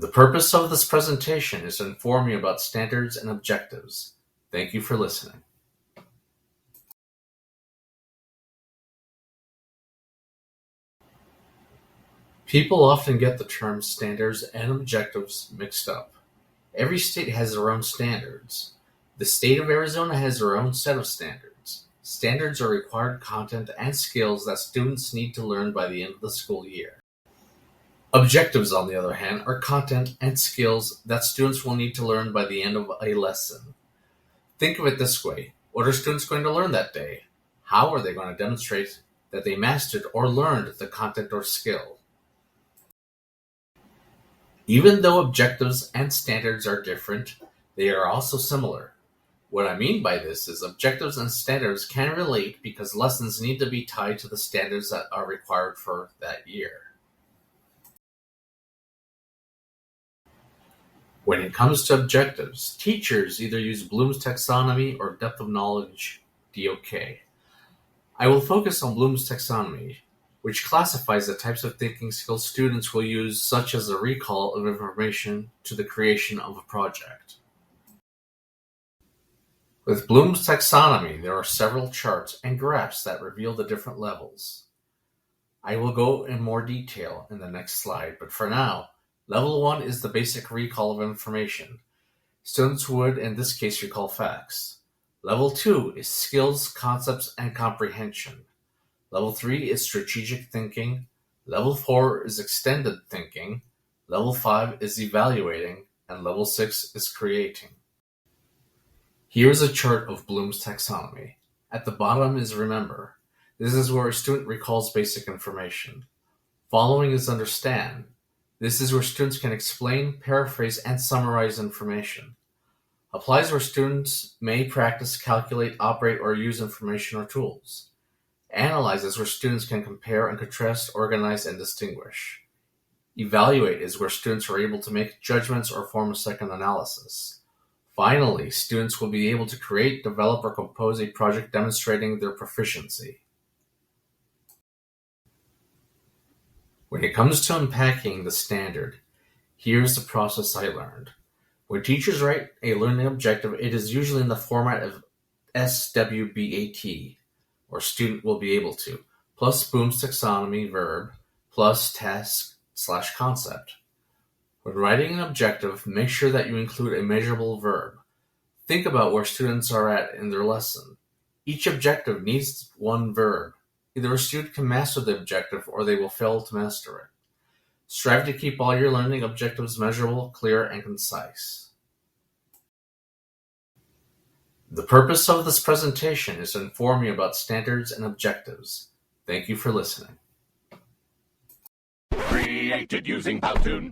The purpose of this presentation is to inform you about standards and objectives. Thank you for listening. People often get the terms standards and objectives mixed up. Every state has their own standards. The state of Arizona has their own set of standards. Standards are required content and skills that students need to learn by the end of the school year. Objectives, on the other hand, are content and skills that students will need to learn by the end of a lesson. Think of it this way. What are students going to learn that day? How are they going to demonstrate that they mastered or learned the content or skill? Even though objectives and standards are different, they are also similar. What I mean by this is objectives and standards can relate because lessons need to be tied to the standards that are required for that year. When it comes to objectives, teachers either use Bloom's taxonomy or depth of knowledge (DOK). I will focus on Bloom's taxonomy, which classifies the types of thinking skills students will use, such as the recall of information to the creation of a project. With Bloom's taxonomy, there are several charts and graphs that reveal the different levels. I will go in more detail in the next slide, but for now, Level 1 is the basic recall of information. Students would, in this case, recall facts. Level 2 is skills, concepts, and comprehension. Level 3 is strategic thinking. Level 4 is extended thinking. Level 5 is evaluating. And Level 6 is creating. Here's a chart of Bloom's taxonomy. At the bottom is remember. This is where a student recalls basic information. Following is understand. This is where students can explain, paraphrase, and summarize information. Applies where students may practice, calculate, operate, or use information or tools. Analyze is where students can compare and contrast, organize, and distinguish. Evaluate is where students are able to make judgments or form a second analysis. Finally, students will be able to create, develop, or compose a project demonstrating their proficiency. When it comes to unpacking the standard, here's the process I learned. When teachers write a learning objective, it is usually in the format of SWBAT, or student will be able to, plus Bloom's taxonomy verb, plus task/concept. When writing an objective, make sure that you include a measurable verb. Think about where students are at in their lesson. Each objective needs one verb. Either a student can master the objective or they will fail to master it. Strive to keep all your learning objectives measurable, clear, and concise. The purpose of this presentation is to inform you about standards and objectives. Thank you for listening. Created using Powtoon.